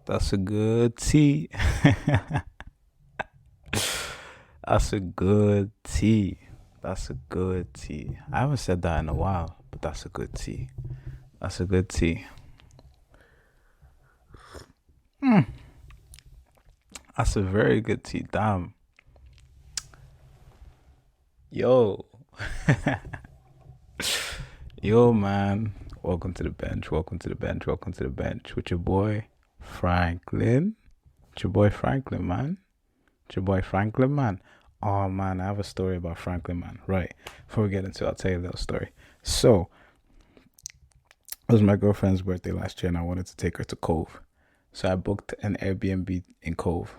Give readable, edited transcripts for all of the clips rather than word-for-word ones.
That's a good tea. That's a good tea. That's a good tea. I haven't said that in a while, but that's a good tea. That's a good tea. Mm, that's a very good tea. Damn. Yo. Yo, man. Welcome to the bench. Welcome to the bench. Welcome to the bench with your boy, Franklin. It's your boy, Franklin, man. It's your boy, Franklin, man. Oh, man. I have a story about Franklin, man. Right. Before we get into it, I'll tell you a little story. So, it was my girlfriend's birthday last year, and I wanted to take her to Cove. So I booked an Airbnb in Cove,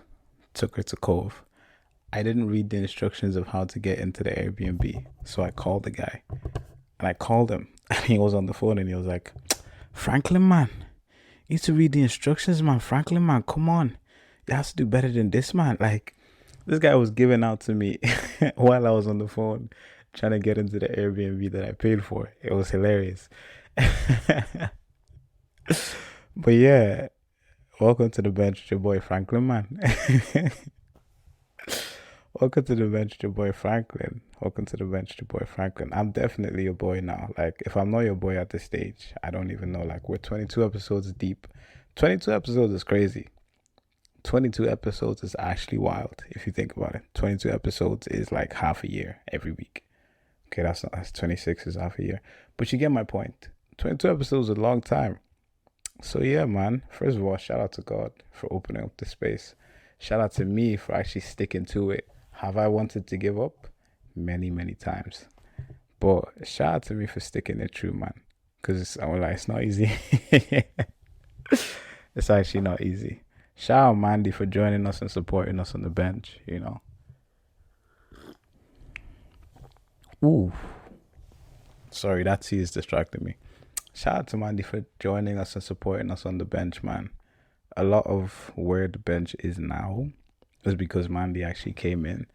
took her to Cove. I didn't read the instructions of how to get into the Airbnb, so I called the guy. And I called him, and he was on the phone, and he was like, Franklin, man, you need to read the instructions, man. Franklin, man, come on. You have to do better than this, man. Like, this guy was giving out to me while I was on the phone trying to get into the Airbnb that I paid for. It was hilarious. But yeah, welcome to the bench, with your boy Franklin, man. Welcome to the bench, with your boy Franklin. Welcome to the bench, with your boy Franklin. I'm definitely your boy now. Like, if I'm not your boy at this stage, I don't even know. Like, we're 22 episodes deep. 22 episodes is crazy. 22 episodes is actually wild if you think about it. 22 episodes is like half a year every week. Okay, that's 26 is half a year. But you get my point. 22 episodes is a long time. So yeah, man. First of all, shout out to God for opening up the space. Shout out to me for actually sticking to it. Have I wanted to give up? Many, many times. But shout out to me for sticking it true, man. Because I'm like, it's not easy. It's actually not easy. Shout out Mandy for joining us and supporting us on the bench. Ooh. Sorry, that tea is distracting me. Shout out to Mandy for joining us and supporting us on the bench, man. A lot of where the bench is now is because Mandy actually came in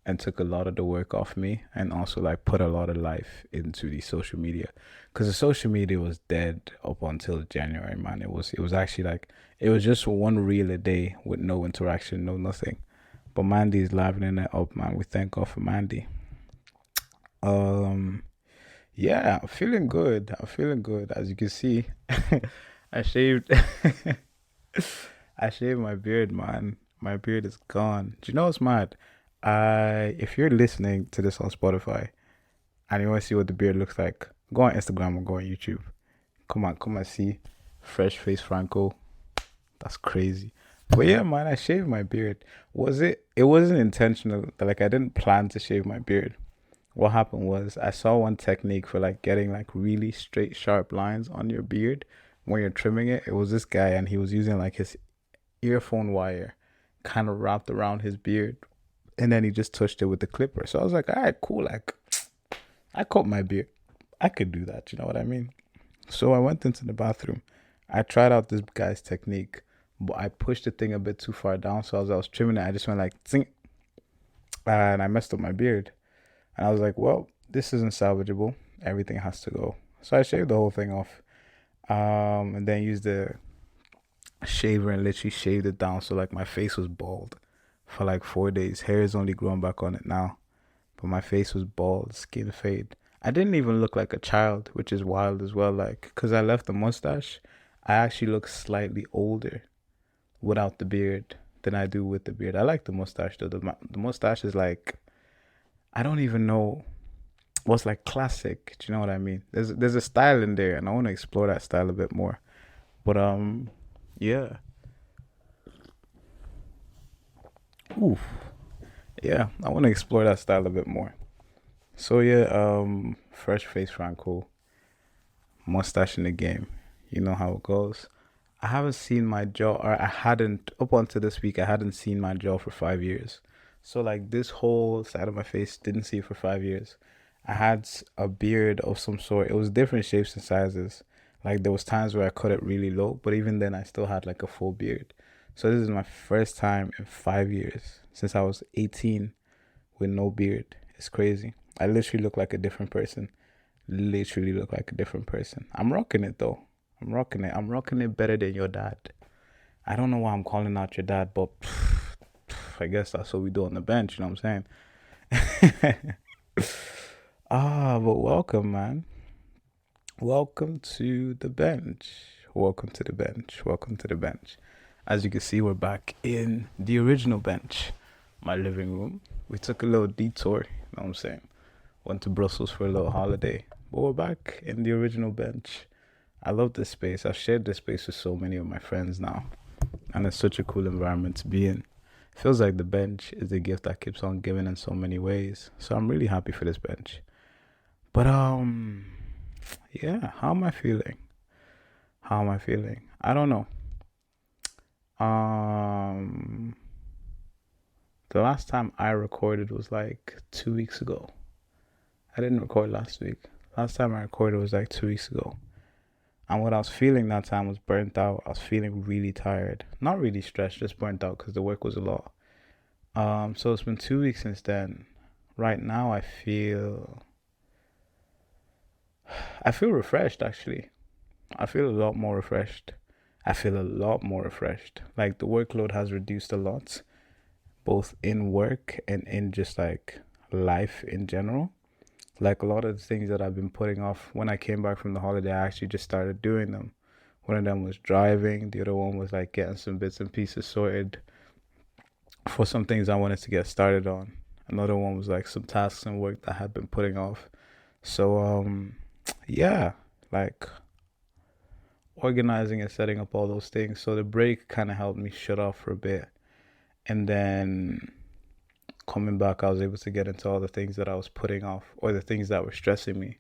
and took a lot of the work off me and also like put a lot of life into the social media because the social media was dead up until January, man. It was actually like it was just one reel a day with no interaction, no nothing. But Mandy is livening it up, man. We thank God for Mandy. um yeah, I'm feeling good. I'm feeling good. As you can see, I shaved I shaved my beard, man. My beard is gone. Do you know what's mad? If you're listening to this on Spotify and you want to see what the beard looks like, go on Instagram or go on YouTube. Come and see fresh face Franco. That's crazy. But yeah, man, I shaved my beard. It wasn't intentional. Like I didn't plan to shave my beard. What happened was I saw one technique for like getting like really straight sharp lines on your beard when you're trimming it. It was this guy and he was using like his earphone wire kind of wrapped around his beard and then he just touched it with the clipper. So I was like, all right, cool. Like I cut my beard. I could do that. You know what I mean? So I went into the bathroom. I tried out this guy's technique, but I pushed the thing a bit too far down. So as I was trimming it, I just went like, zing, and I messed up my beard. And I was like, well, this isn't salvageable. Everything has to go. So I shaved the whole thing off. And then used the shaver and literally shaved it down. So like my face was bald for like 4 days. Hair is only growing back on it now. But my face was bald, skin fade. I didn't even look like a child, which is wild as well. Like, because I left the mustache, I actually look slightly older without the beard than I do with the beard. I like the mustache though. The mustache is like, I don't even know what's like classic. Do you know what I mean? There's a style in there, and I want to explore that style a bit more. But yeah, oof, yeah, I want to explore that style a bit more. So yeah, fresh face Franco, mustache in the game. You know how it goes. I haven't seen my jaw, or I hadn't up until this week. I hadn't seen my jaw for 5 years. So like this whole side of my face didn't see it for 5 years. I had a beard of some sort. It was different shapes and sizes. Like there was times where I cut it really low, but even then I still had like a full beard. So this is my first time in 5 years since I was 18 with no beard. It's crazy. I literally look like a different person. Literally look like a different person. I'm rocking it though. I'm rocking it. I'm rocking it better than your dad. I don't know why I'm calling out your dad, but I guess that's what we do on the bench. You know what I'm saying? But welcome, man. Welcome to the bench. Welcome to the bench. Welcome to the bench. As you can see, we're back in the original bench, my living room. We took a little detour. You know what I'm saying? Went to Brussels for a little holiday, but we're back in the original bench. I love this space. I've shared this space with so many of my friends now, and it's such a cool environment to be in. Feels like the bench is a gift that keeps on giving in so many ways. So I'm really happy for this bench. But yeah, how am I feeling? How am I feeling? I don't know. Um the last time I recorded was like 2 weeks ago. I didn't record last week. Last time I recorded was like 2 weeks ago. And what I was feeling that time was burnt out. I was feeling really tired. Not really stressed, just burnt out because the work was a lot. So it's been 2 weeks since then. Right now I feel refreshed actually. I feel a lot more refreshed. I feel a lot more refreshed. Like the workload has reduced a lot, both in work and in just like life in general. Like a lot of the things that I've been putting off when I came back from the holiday, I actually just started doing them. One of them was driving, the other one was like getting some bits and pieces sorted for some things I wanted to get started on. Another one was like some tasks and work that I had been putting off. So yeah, like organizing and setting up all those things. So the break kind of helped me shut off for a bit. And then coming back, I was able to get into all the things that I was putting off or the things that were stressing me.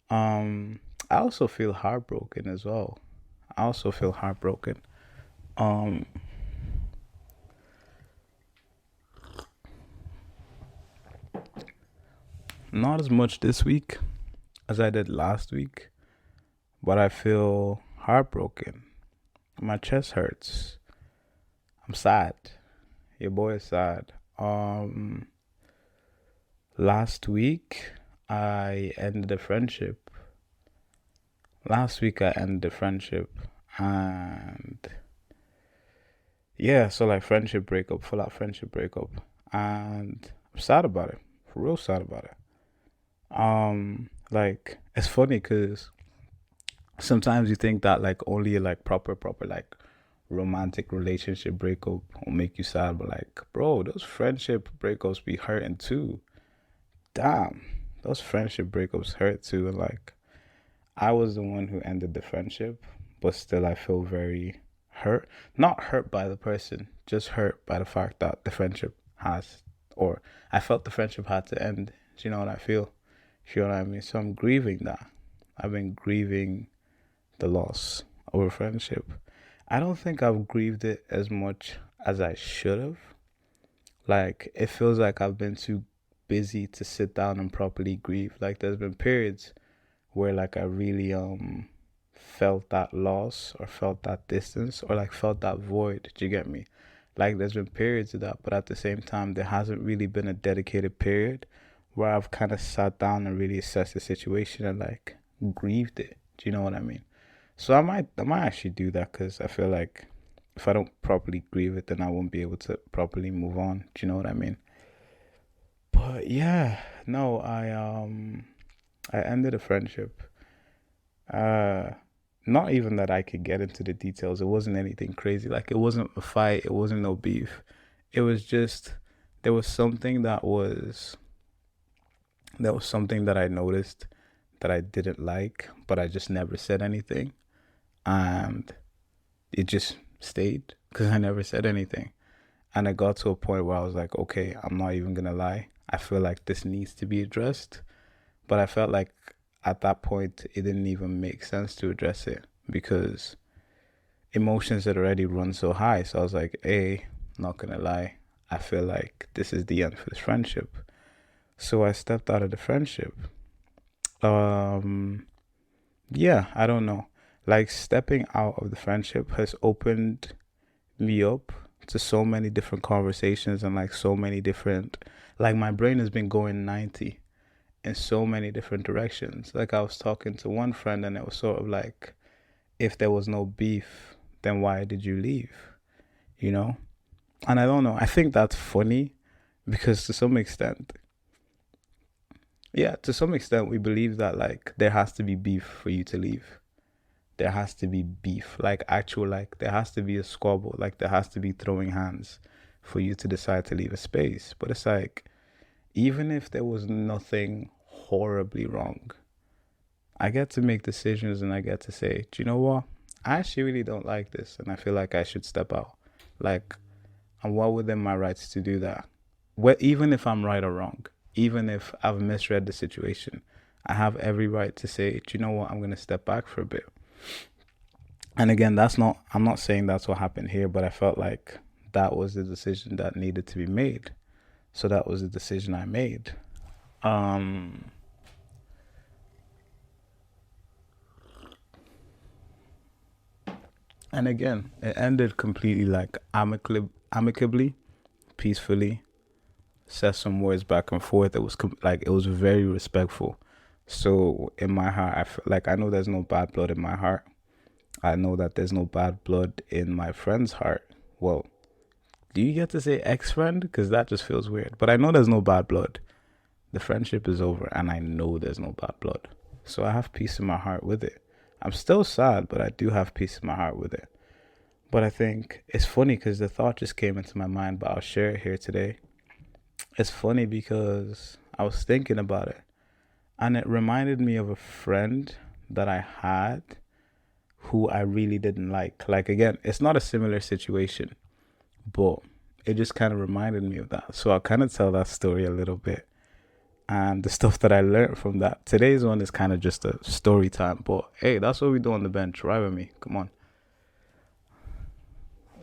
Um, I also feel heartbroken as well. I also feel heartbroken. Um, Not as much this week as I did last week, but I feel heartbroken. My chest hurts. I'm sad. Your boy is sad. Last week I ended a friendship. Last week I ended a friendship, and yeah, so like friendship breakup, full out friendship breakup, and I'm sad about it. For real sad about it. Like it's funny because sometimes you think that like only like proper like romantic relationship breakup will make you sad, but like bro, those friendship breakups be hurting too. Damn, those friendship breakups hurt too. And like I was the one who ended the friendship, but still I feel very hurt. Not hurt by the person, just hurt by the fact that the friendship has, or I felt the friendship had to end. Do you know what I feel? You know what I mean? So I'm grieving that. I've been grieving the loss of a friendship. I don't think I've grieved it as much as I should have. Like, it feels like I've been too busy to sit down and properly grieve. Like, there's been periods where, like, I really, felt that loss or felt that distance or, like, felt that void. Do you get me? Like, there's been periods of that, but at the same time, there hasn't really been a dedicated period where I've kind of sat down and really assessed the situation and, like, grieved it. Do you know what I mean? So I might actually do that because I feel like if I don't properly grieve it, then I won't be able to properly move on. Do you know what I mean? But yeah, no, I ended a friendship. Uh, Not even that I could get into the details. It wasn't anything crazy. Like it wasn't a fight. It wasn't no beef. It was just there was something that was something that I noticed that I didn't like, but I just never said anything, and it just stayed because I never said anything. And I got to a point where I was like, okay, I'm not even gonna lie. I feel like this needs to be addressed. But I felt like at that point, it didn't even make sense to address it because emotions had already run so high. So I was like, hey, not gonna lie, I feel like this is the end for this friendship. So I stepped out of the friendship. Um, yeah, I don't know. Like stepping out of the friendship has opened me up to so many different conversations and like so many different like my brain has been going 90 in so many different directions. Like I was talking to one friend and it was sort of like if there was no beef, then why did you leave? You know? And I don't know. I think that's funny because to some extent, yeah, to some extent, we believe that like there has to be beef for you to leave. There has to be beef, like actual, like there has to be a squabble, like there has to be throwing hands for you to decide to leave a space. But it's like, even if there was nothing horribly wrong, I get to make decisions and I get to say, do you know what? I actually really don't like this and I feel like I should step out. Like, I'm well within my rights to do that. Even if I'm right or wrong, even if I've misread the situation, I have every right to say, do you know what? I'm going to step back for a bit. And again, I'm not saying that's what happened here, but I felt like that was the decision that needed to be made. So that was the decision I made. Um, and again, it ended completely like amicably, peacefully. Said some words back and forth. It was like it was very respectful. So in my heart, I feel like I know there's no bad blood in my heart. I know that there's no bad blood in my friend's heart. Well, do you get to say ex-friend? Because that just feels weird. But I know there's no bad blood. The friendship is over, and I know there's no bad blood. So I have peace in my heart with it. I'm still sad, but I do have peace in my heart with it. But I think it's funny because the thought just came into my mind, but I'll share it here today. It's funny because I was thinking about it, and it reminded me of a friend that I had who I really didn't like. Like, again, it's not a similar situation, but it just kind of reminded me of that. So I'll kind of tell that story a little bit and the stuff that I learned from that. Today's one is kind of just a story time, but hey, that's what we do on the bench. Ride with me. Come on.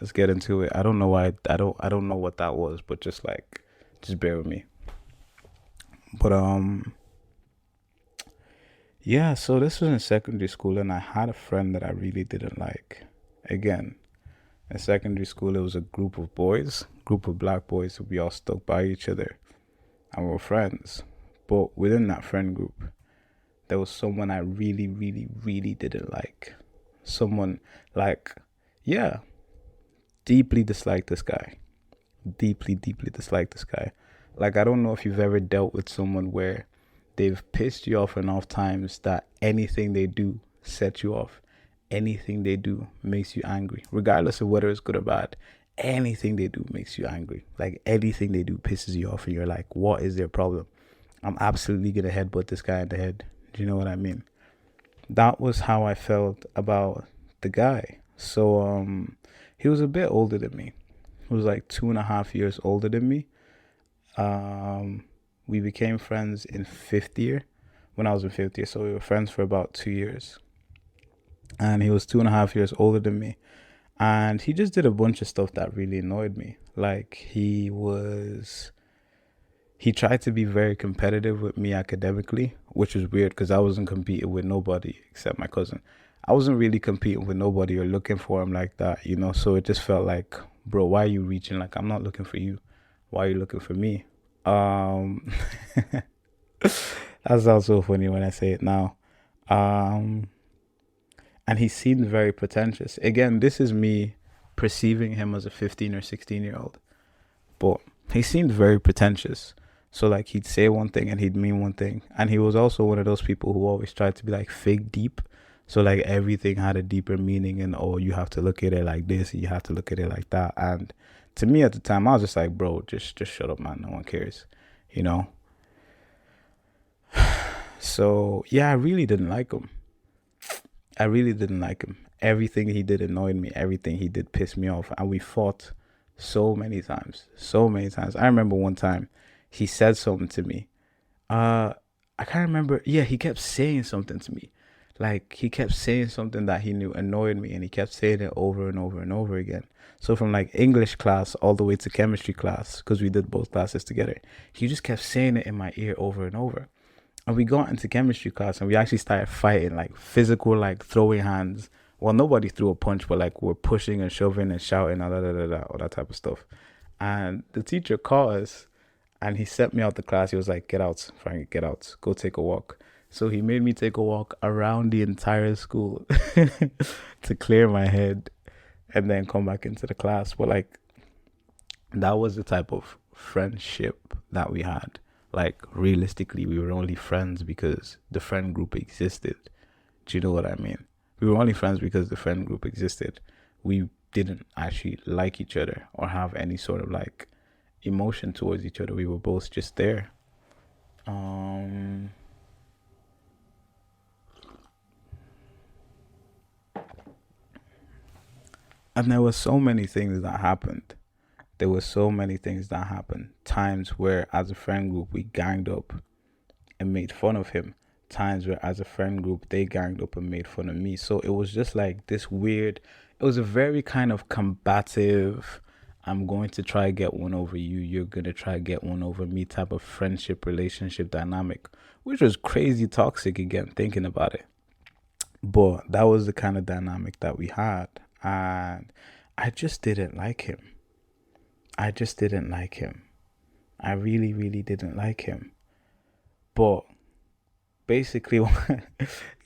Let's get into it. I don't know why I don't know what that was, but just bear with me. But yeah, so this was in secondary school and I had a friend that I really didn't like. Again, in secondary school it was a group of boys, group of black boys who we all stuck by each other and we were friends. But within that friend group, there was someone I really, really, really didn't like. Someone like, yeah, deeply disliked this guy. Deeply, deeply disliked this guy. Like, I don't know if you've ever dealt with someone where they've pissed you off enough times that anything they do sets you off. Anything they do makes you angry, regardless of whether it's good or bad. Anything they do makes you angry. Like, anything they do pisses you off, and you're like, what is their problem? I'm absolutely gonna headbutt this guy in the head. Do you know what I mean? That was how I felt about the guy. So he was a bit older than me. He was like 2.5 years older than me. Um, we became friends in fifth year when I was in fifth year. So we were friends for about 2 years. And he was 2.5 years older than me. And he just did a bunch of stuff that really annoyed me. Like he tried to be very competitive with me academically, which was weird because I wasn't competing with nobody except my cousin. I wasn't really competing with nobody or looking for him like that, you know? So it just felt like, bro, why are you reaching? Like, I'm not looking for you. Why are you looking for me? Um, that sounds so funny when I say it now. Um, and he seemed very pretentious. Again, this is me perceiving him as a 15 or 16-year old, but he seemed very pretentious. So like he'd say one thing and he'd mean one thing, and he was also one of those people who always tried to be like fake deep. So like everything had a deeper meaning, and oh, you have to look at it like this, you have to look at it like that. And to me at the time, I was just like, bro, just shut up, man. No one cares, you know. So yeah, I really didn't like him. I really didn't like him. Everything he did annoyed me. Everything he did pissed me off. And we fought so many times. So many times. I remember one time he said something to me. Uh I can't remember. Yeah, he kept saying something to me. Like he kept saying something that he knew annoyed me and he kept saying it over and over and over again. So from like English class all the way to chemistry class, because we did both classes together, he just kept saying it in my ear over and over. And we got into chemistry class and we actually started fighting, like physical, like throwing hands. Well, nobody threw a punch, but like we're pushing and shoving and shouting and all that type of stuff. And the teacher called us and he sent me out the class. He was like, get out, Frank, get out, go take a walk. So he made me take a walk around the entire school to clear my head. and then come back into the class. But like that was the type of friendship that we had. Like realistically, we were only friends because the friend group existed. Do you know what I mean? We were only friends because the friend group existed. We didn't actually like each other or have any sort of like emotion towards each other. We were both just there. Um, and there were so many things that happened. There were so many things that happened. Times where, as a friend group, we ganged up and made fun of him. Times where, as a friend group, they ganged up and made fun of me. So it was just like this weird, it was a very kind of combative, I'm going to try get one over you, you're going to try get one over me type of friendship relationship dynamic, which was crazy toxic again, thinking about it. But that was the kind of dynamic that we had. And I just didn't like him. I just didn't like him. I really, really didn't like him. But basically,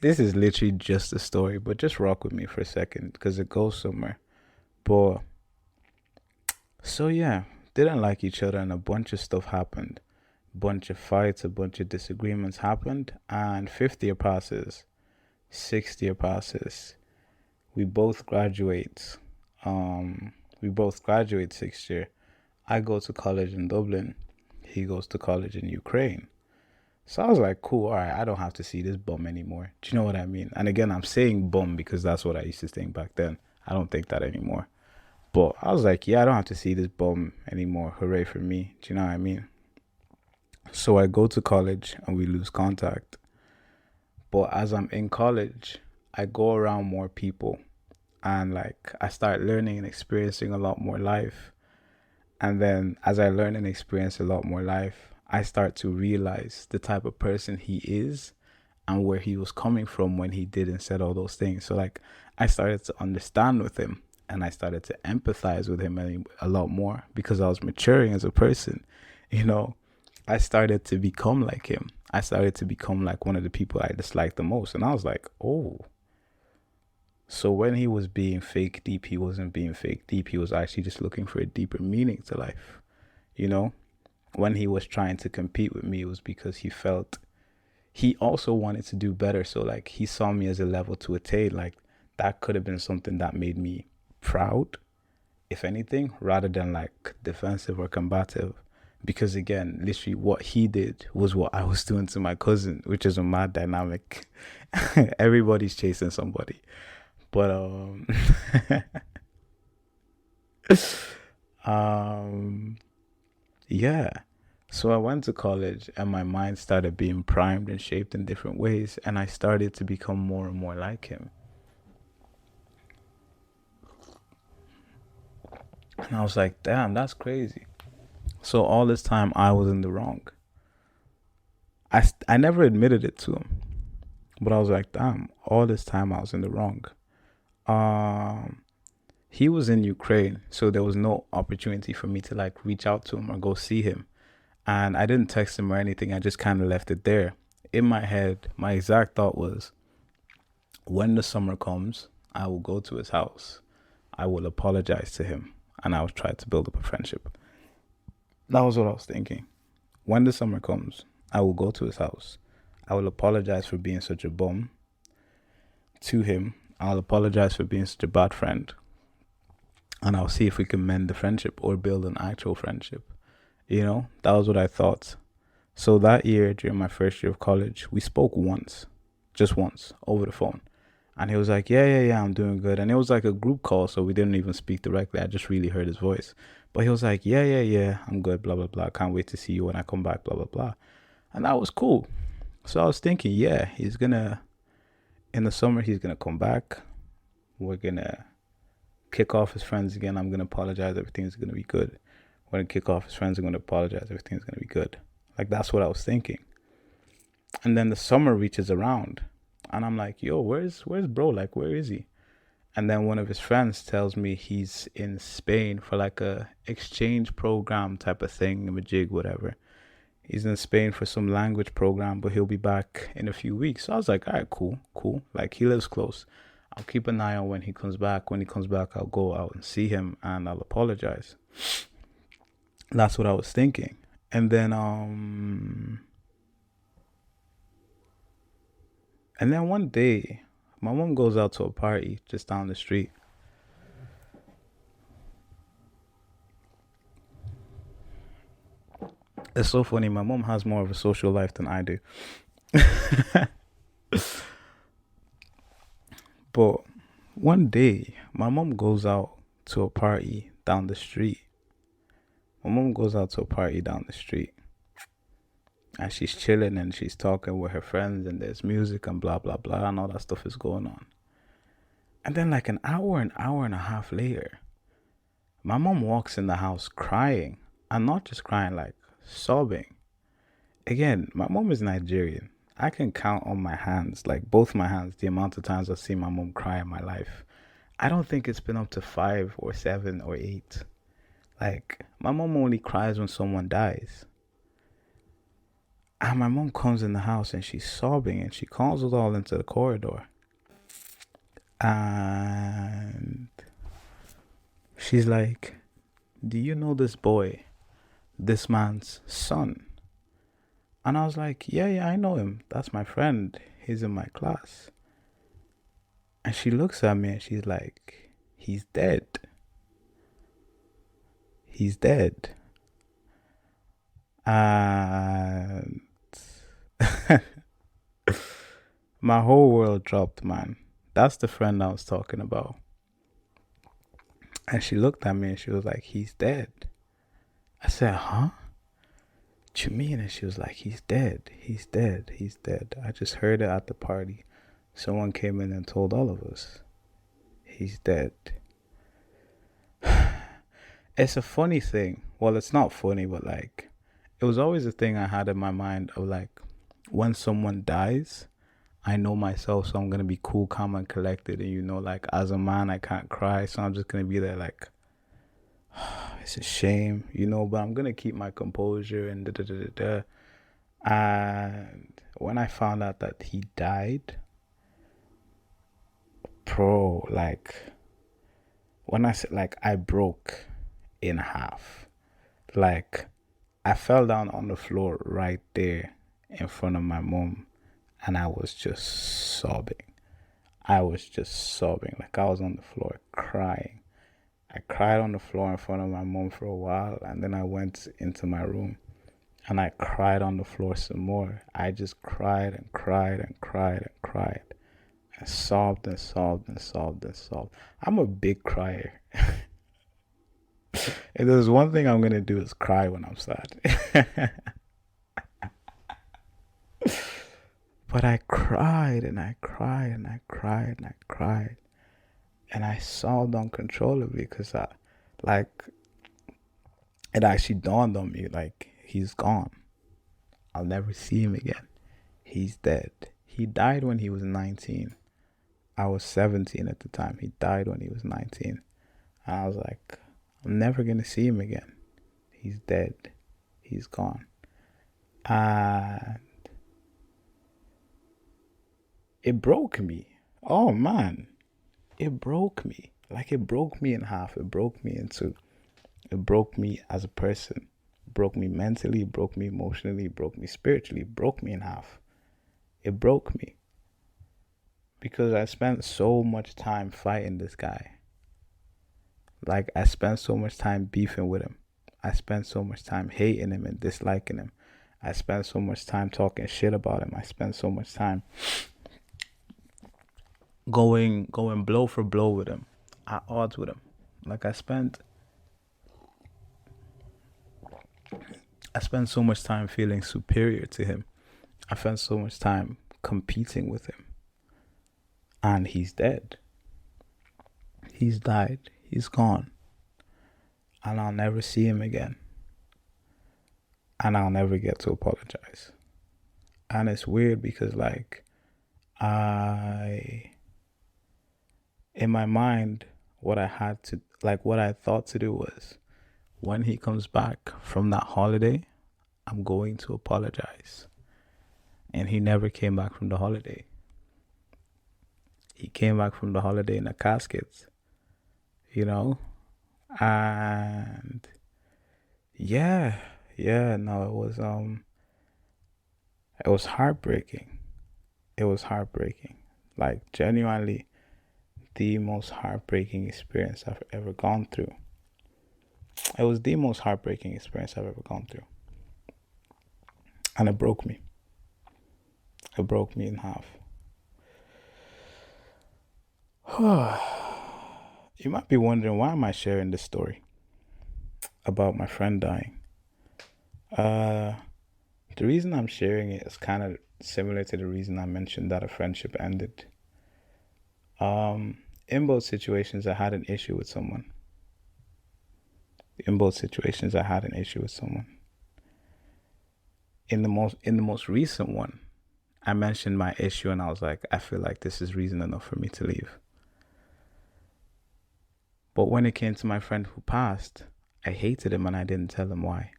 this is literally just a story, but just rock with me for a second because it goes somewhere. But so yeah, didn't like each other, and a bunch of stuff happened. Bunch of fights, a bunch of disagreements happened, and fifth year passes, sixth year passes. We both graduate. We both graduate sixth year. I go to college in Dublin. He goes to college in Ukraine. So I was like, cool, all right, I don't have to see this bum anymore. Do you know what I mean? And again, I'm saying bum because that's what I used to think back then. I don't think that anymore. But I was like, yeah, I don't have to see this bum anymore. Hooray for me. Do you know what I mean? So I go to college and we lose contact. But as I'm in college, I go around more people and like I start learning and experiencing a lot more life. And then as I learn and experience a lot more life, I start to realize the type of person he is and where he was coming from when he did and said all those things. So like I started to understand with him and I started to empathize with him a lot more because I was maturing as a person. You know, I started to become like him. I started to become like one of the people I disliked the most. And I was like, oh, so when he was being fake deep, he wasn't being fake deep. He was actually just looking for a deeper meaning to life. You know, when he was trying to compete with me, it was because he felt he also wanted to do better. So like he saw me as a level to attain. Like that could have been something that made me proud, if anything, rather than like defensive or combative. Because again, literally what he did was what I was doing to my cousin, which is a mad dynamic. Everybody's chasing somebody. But um yeah. So I went to college and my mind started being primed and shaped in different ways and I started to become more and more like him. And I was like, damn, that's crazy. So all this time I was in the wrong. I never admitted it to him, but I was like, damn, all this time I was in the wrong. Um, he was in Ukraine, so there was no opportunity for me to like reach out to him or go see him. And I didn't text him or anything. I just kind of left it there. In my head, my exact thought was, when the summer comes, I will go to his house. I will apologize to him, and I will try to build up a friendship. That was what I was thinking. When the summer comes, I will go to his house. I will apologize for being such a bum to him. I'll apologize for being such a bad friend. And I'll see if we can mend the friendship or build an actual friendship. You know, that was what I thought. So that year, during my first year of college, we spoke once, just once, over the phone. And he was like, yeah, I'm doing good. And it was like a group call, so we didn't even speak directly. I just really heard his voice. But he was like, yeah, I'm good, blah, blah, blah. Can't wait to see you when I come back, blah, blah, blah. And that was cool. So I was thinking, yeah, in the summer, he's going to come back. We're going to kick off his friends again. I'm going to apologize. Everything's going to be good. We're going to kick off his friends. I'm going to apologize. Everything's going to be good. Like, that's what I was thinking. And then the summer reaches around. And I'm like, yo, where's bro? Like, where is he? And then one of his friends tells me he's in Spain for like a exchange program type of thing, a jig, whatever. He's in Spain for some language program, but he'll be back in a few weeks. So I was like, all right, cool. Like, he lives close. I'll keep an eye on when he comes back. When he comes back, I'll go out and see him and I'll apologize. That's what I was thinking. And then one day, my mom goes out to a party just down the street. It's so funny. My mom has more of a social life than I do. But one day, my mom goes out to a party down the street. My mom goes out to a party down the street. And she's chilling and she's talking with her friends and there's music and blah, blah, blah. And all that stuff is going on. And then, like an hour and a half later, my mom walks in the house crying. And not just crying, like sobbing. Again, my mom is Nigerian. I can count on my hands, like both my hands, the amount of times I've seen my mom cry in my life. I don't think it's been up to 5 or 7 or 8. Like, my mom only cries when someone dies. And my mom comes in the house and she's sobbing and she calls us all into the corridor. And she's like, "Do you know this boy? This man's son?" And I was like, yeah, I know him. That's my friend. He's in my class. And she looks at me and she's like, "He's dead. He's dead." And my whole world dropped, man. That's the friend I was talking about. And she looked at me and she was like, "He's dead." I said, "Huh? What you mean?" And she was like, "He's dead. He's dead. He's dead. I just heard it at the party. Someone came in and told all of us. He's dead." It's a funny thing. Well, it's not funny, but like, it was always a thing I had in my mind of like, when someone dies, I know myself, so I'm gonna be cool, calm, and collected. And like, as a man, I can't cry, so I'm just gonna be there like, it's a shame, but I'm gonna keep my composure and da da da da da. And when I found out that he died, bro, like, when I said, like, I broke in half. Like, I fell down on the floor right there in front of my mom, and I was just sobbing. Like, I was on the floor crying. I cried on the floor in front of my mom for a while, and then I went into my room and I cried on the floor some more. I just cried and cried and cried and cried and sobbed and sobbed and sobbed and sobbed. I'm a big crier. If there's one thing I'm gonna do is cry when I'm sad. But I cried and I cried and I cried and I cried. And I sobbed uncontrollably because it actually dawned on me, like, he's gone. I'll never see him again. He's dead. He died when he was 19. I was 17 at the time. He died when he was 19. And I was like, I'm never going to see him again. He's dead. He's gone. And it broke me. Oh, man. It broke me. Like, it broke me in half. It broke me as a person. It broke me mentally, it broke me emotionally, it broke me spiritually, it broke me in half. It broke me. Because I spent so much time fighting this guy. Like, I spent so much time beefing with him. I spent so much time hating him and disliking him. I spent so much time talking shit about him. I spent so much time going blow for blow with him, at odds with him. Like, I spent so much time feeling superior to him. I spent so much time competing with him. And he's dead. He's died. He's gone. And I'll never see him again. And I'll never get to apologize. And it's weird because, like, in my mind, what I thought to do was, when he comes back from that holiday, I'm going to apologize. And he never came back from the holiday. He came back from the holiday in a casket, you know? And yeah, yeah, no, it was heartbreaking. It was heartbreaking. Like genuinely the most heartbreaking experience I've ever gone through. It was the most heartbreaking experience I've ever gone through. And it broke me. It broke me in half. You might be wondering, why am I sharing this story about my friend dying? Uh, the reason I'm sharing it is kind of similar to the reason I mentioned that a friendship ended. In both situations, I had an issue with someone. In both situations, I had an issue with someone. In the most recent one, I mentioned my issue and I was like, I feel like this is reason enough for me to leave. But when it came to my friend who passed, I hated him and I didn't tell him why.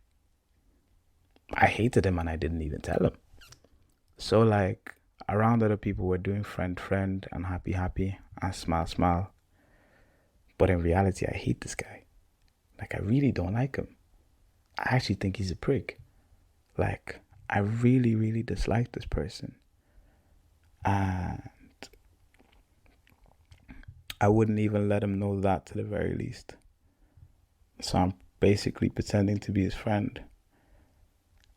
I hated him and I didn't even tell him. So like around other people were doing friend friend and happy happy and smile smile. But in reality I hate this guy. Like I really don't like him. I actually think he's a prick. Like I really, really dislike this person. And I wouldn't even let him know that to the very least. So I'm basically pretending to be his friend.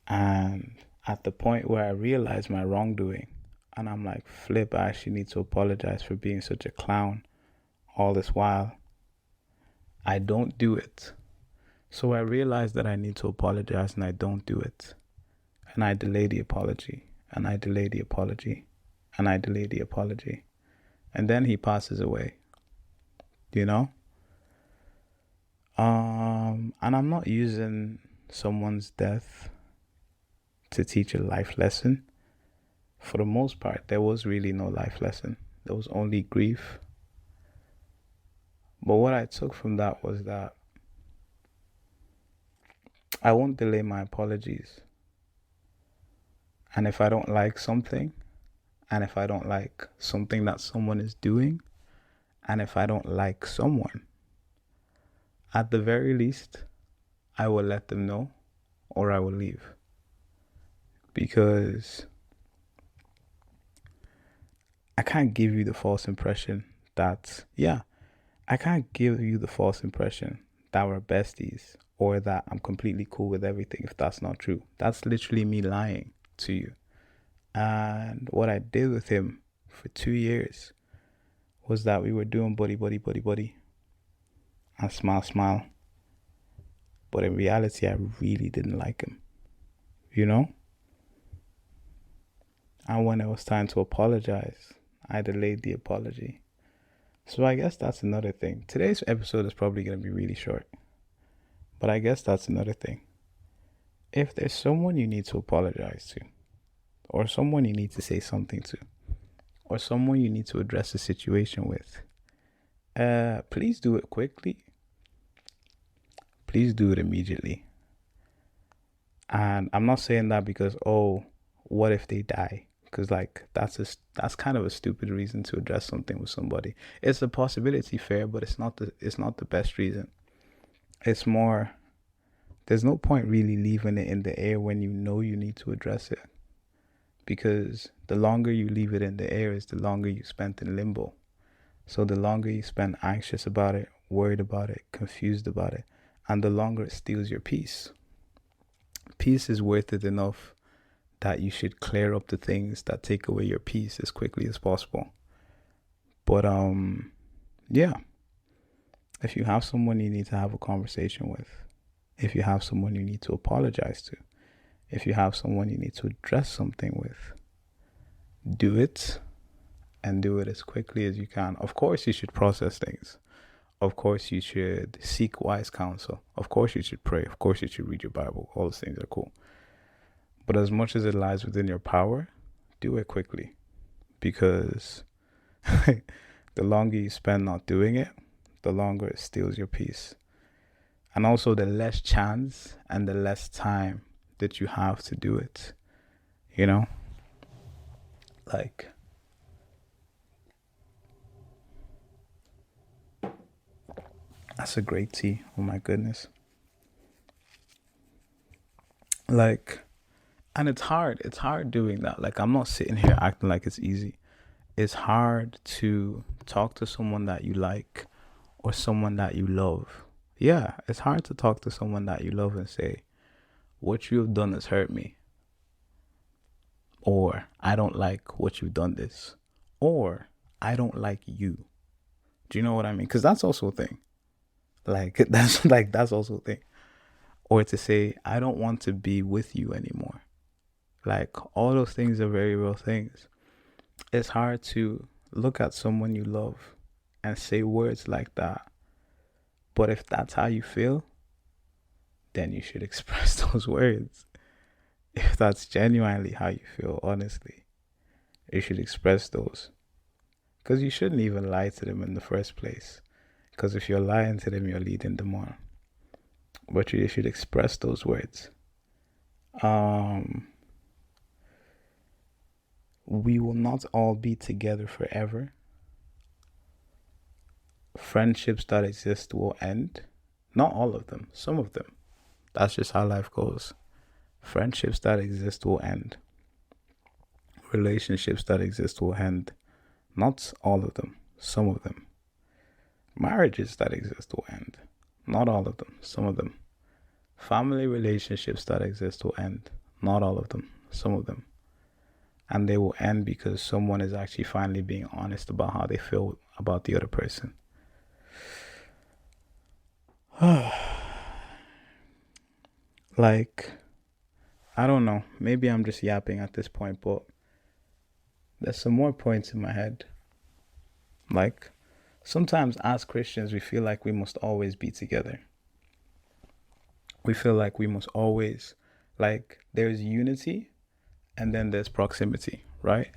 And at the point where I realize my wrongdoing, and I'm like, flip, I actually need to apologize for being such a clown all this while. I don't do it. So I realize that I need to apologize and I don't do it. And I delay the apology, and I delay the apology, and I delay the apology. And then he passes away, you know? And I'm not using someone's death to teach a life lesson. For the most part, there was really no life lesson. There was only grief. But what I took from that was that I won't delay my apologies. And if I don't like something, and if I don't like something that someone is doing, and if I don't like someone, at the very least, I will let them know or I will leave. Because I can't give you the false impression that, yeah, I can't give you the false impression that we're besties or that I'm completely cool with everything if that's not true. That's literally me lying to you. And what I did with him for 2 years was that we were doing buddy, buddy, buddy, buddy, and smile, smile. But in reality, I really didn't like him, you know? And when it was time to apologize, I delayed the apology. So I guess that's another thing. Today's episode is probably going to be really short. But I guess that's another thing. If there's someone you need to apologize to, or someone you need to say something to, or someone you need to address a situation with, please do it quickly. Please do it immediately. And I'm not saying that because, oh, what if they die? Because like that's kind of a stupid reason to address something with somebody. It's a possibility, fair, but it's not the best reason. It's more, there's no point really leaving it in the air when you know you need to address it. Because the longer you leave it in the air is the longer you spend in limbo. So the longer you spend anxious about it, worried about it, confused about it, and the longer it steals your peace. Peace is worth it enough that you should clear up the things that take away your peace as quickly as possible. But yeah. If you have someone you need to have a conversation with, if you have someone you need to apologize to, if you have someone you need to address something with, do it, and do it as quickly as you can. Of course, you should process things. Of course, you should seek wise counsel. Of course, you should pray. Of course, you should read your Bible. All those things are cool. But as much as it lies within your power, do it quickly. Because the longer you spend not doing it, the longer it steals your peace. And also the less chance and the less time that you have to do it. You know? Like, That's a great tea. Oh my goodness. Like, and it's hard. It's hard doing that. Like, I'm not sitting here acting like it's easy. It's hard to talk to someone that you like or someone that you love. Yeah, it's hard to talk to someone that you love and say, what you have done has hurt me, or I don't like what you've done this, or I don't like you. Do you know what I mean? Because that's also a thing. Like, that's also a thing. Or to say, I don't want to be with you anymore. Like, all those things are very real things. It's hard to look at someone you love and say words like that. But if that's how you feel, then you should express those words. If that's genuinely how you feel, honestly, you should express those. Because you shouldn't even lie to them in the first place. Because if you're lying to them, you're leading them on. But you should express those words. Um, we will not all be together forever. Friendships that exist will end. Not all of them, some of them. That's just how life goes. Friendships that exist will end. Relationships that exist will end. Not all of them, some of them. Marriages that exist will end. Not all of them, some of them. Family relationships that exist will end. Not all of them, some of them. And they will end because someone is actually finally being honest about how they feel about the other person. Like, I don't know. Maybe I'm just yapping at this point, but there's some more points in my head. Like, sometimes as Christians, we feel like we must always be together. We feel like we must always, like, there's unity and then there's proximity, right?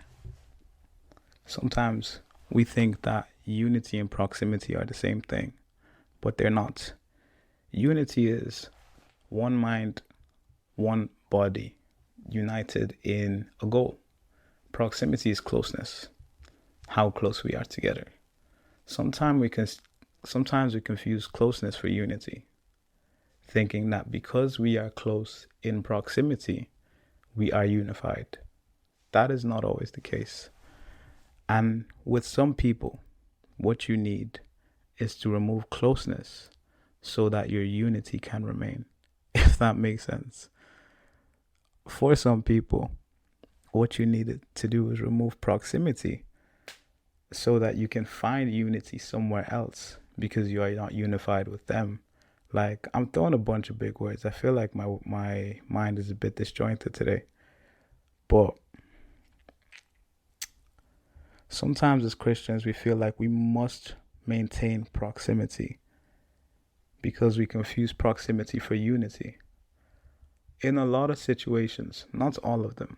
Sometimes we think that unity and proximity are the same thing, but they're not. Unity is one mind, one body, united in a goal. Proximity is closeness, how close we are together. Sometimes we can sometimes we confuse closeness for unity, thinking that because we are close in proximity, we are unified. That is not always the case. And with some people, what you need is to remove closeness so that your unity can remain, if that makes sense. For some people, what you needed to do is remove proximity so that you can find unity somewhere else because you are not unified with them. Like, I'm throwing a bunch of big words. I feel like my mind is a bit disjointed today. But sometimes as Christians, we feel like we must maintain proximity because we confuse proximity for unity. In a lot of situations, not all of them,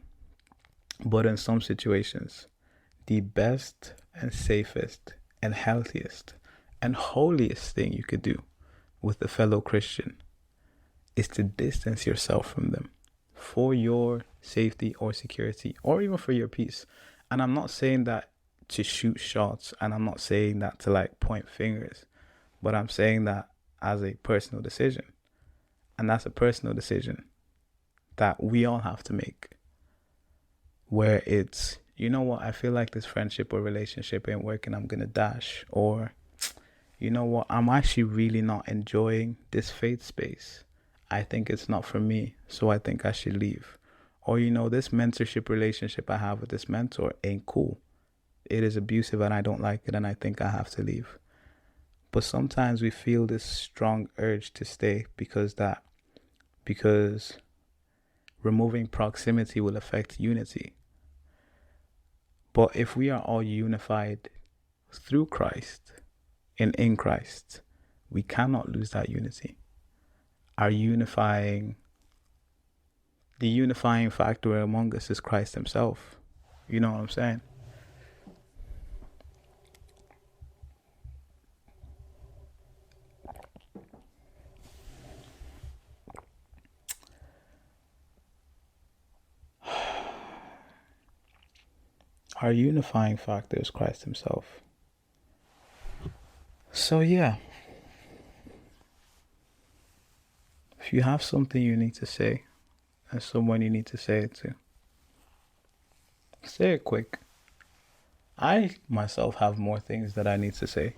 but in some situations, the best and safest and healthiest and holiest thing you could do with a fellow Christian is to distance yourself from them for your safety or security or even for your peace. And I'm not saying that to shoot shots and I'm not saying that to like point fingers, but I'm saying that as a personal decision. And that's a personal decision that we all have to make, where it's, you know what, I feel like this friendship or relationship ain't working, I'm gonna dash. Or, you know what, I'm actually really not enjoying this faith space. I think it's not for me, so I think I should leave. Or, you know, this mentorship relationship I have with this mentor ain't cool. It is abusive and I don't like it and I think I have to leave. But sometimes we feel this strong urge to stay because removing proximity will affect unity. But if we are all unified through Christ and in Christ, we cannot lose that unity. The unifying factor among us is Christ himself. You know what I'm saying? Our unifying factor is Christ himself. So yeah, If you have something you need to say and someone you need to say it to, say it quick. I myself have more things that I need to say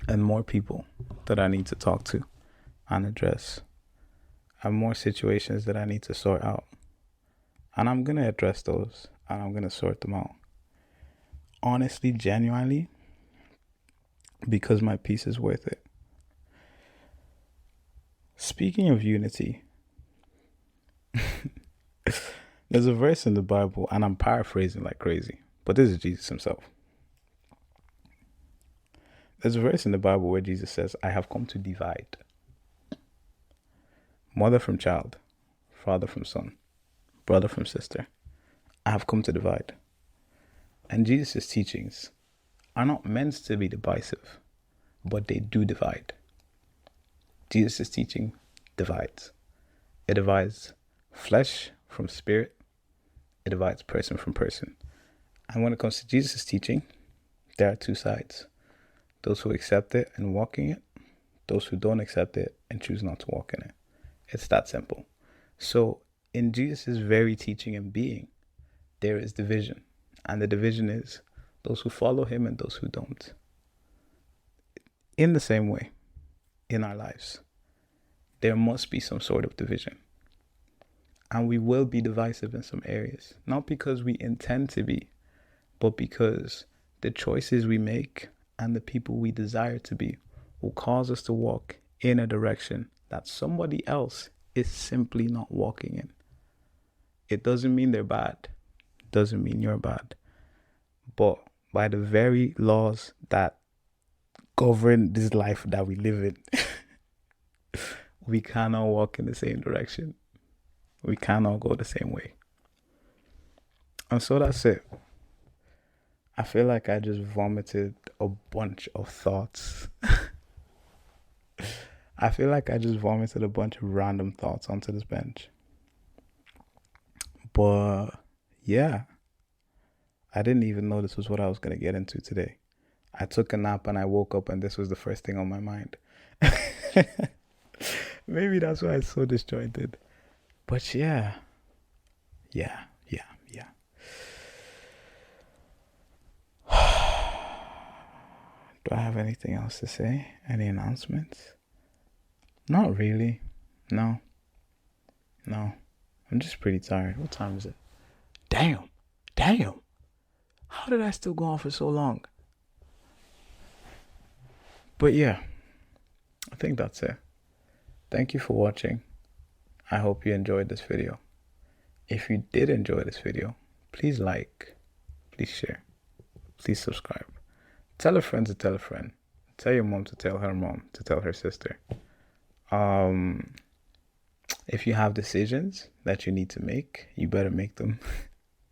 and more people that I need to talk to and address and more situations that I need to sort out. And I'm going to address those and I'm going to sort them out. Honestly, genuinely, because my peace is worth it. Speaking of unity, there's a verse in the Bible, and I'm paraphrasing like crazy, but this is Jesus himself. There's a verse in the Bible where Jesus says, I have come to divide mother from child, father from son, brother from sister. I have come to divide. And Jesus' teachings are not meant to be divisive, but they do divide. Jesus' teaching divides. It divides flesh from spirit. It divides person from person. And when it comes to Jesus' teaching, there are two sides. Those who accept it and walk in it. Those who don't accept it and choose not to walk in it. It's that simple. So in Jesus' very teaching and being, there is division. And the division is those who follow him and those who don't. In the same way, in our lives, there must be some sort of division. And we will be divisive in some areas. Not because we intend to be, but because the choices we make and the people we desire to be will cause us to walk in a direction that somebody else is simply not walking in. It doesn't mean they're bad. It doesn't mean you're bad. But by the very laws that govern this life that we live in, we cannot walk in the same direction. We cannot go the same way. And so that's it. I feel like I just vomited a bunch of thoughts. I feel like I just vomited a bunch of random thoughts onto this bench. But yeah, I didn't even know this was what I was going to get into today. I took a nap and I woke up and this was the first thing on my mind. Maybe that's why it's so disjointed. But yeah. Do I have anything else to say? Any announcements? Not really. No. I'm just pretty tired. What time is it? Damn. How did I still go on for so long? But yeah, I think that's it. Thank you for watching. I hope you enjoyed this video. If you did enjoy this video, please like, please share, please subscribe. Tell a friend to tell a friend. Tell your mom to tell her sister. If you have decisions that you need to make, you better make them.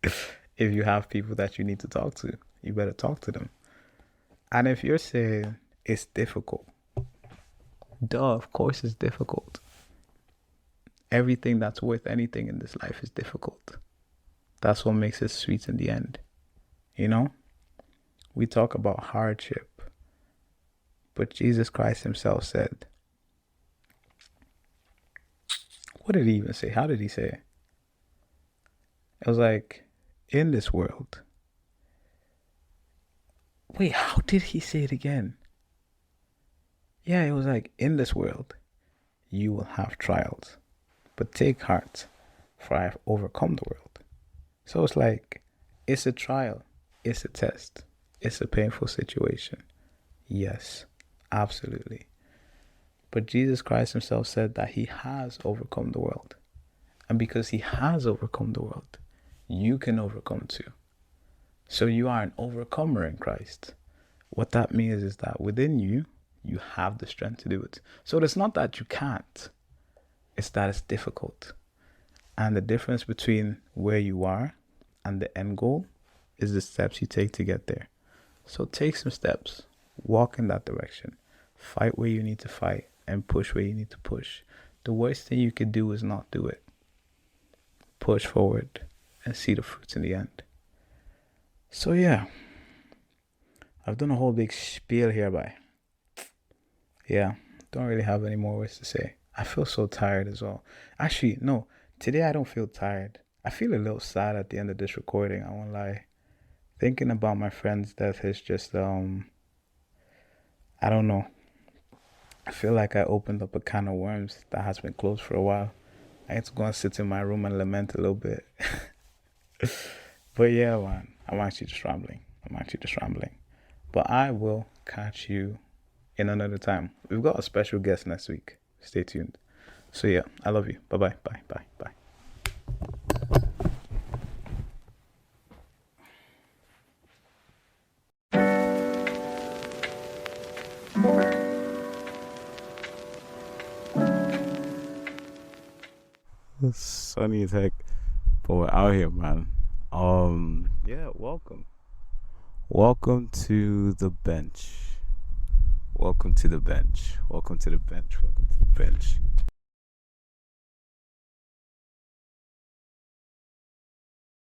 If you have people that you need to talk to, you better talk to them. And if you're saying it's difficult, of course it's difficult. Everything that's worth anything in this life is difficult. That's what makes it sweet in the end. You know? We talk about hardship, but Jesus Christ himself said, what did he even say? How did he say it? It was like, in this world. Wait, how did he say it again? Yeah, it was like, in this world, you will have trials, but take heart, for I have overcome the world. So it's like, it's a trial, it's a test, it's a painful situation. Yes, absolutely. But Jesus Christ himself said that he has overcome the world. And because he has overcome the world, you can overcome too. So you are an overcomer in Christ. What that means is that within you, you have the strength to do it. So it's not that you can't, it's that it's difficult. And the difference between where you are and the end goal is the steps you take to get there. So take some steps, walk in that direction, fight where you need to fight, and push where you need to push. The worst thing you could do is not do it. Push forward and see the fruits in the end. So yeah, I've done a whole big spiel hereby. Yeah, don't really have any more words to say. I feel so tired as well. Actually, no, today I don't feel tired. I feel a little sad at the end of this recording, I won't lie. Thinking about my friend's death is just I don't know. I feel like I opened up a can of worms that has been closed for a while. I need to go and sit in my room and lament a little bit. But yeah, man, I'm actually just rambling. I'm actually just rambling. But I will catch you in another time. We've got a special guest next week. Stay tuned. So yeah, I love you. Bye bye. Bye bye. Bye. It's sunny as heck, but we're out here, man. Yeah, welcome. Welcome to the bench. Welcome to the bench. Welcome to the bench. Welcome to the bench.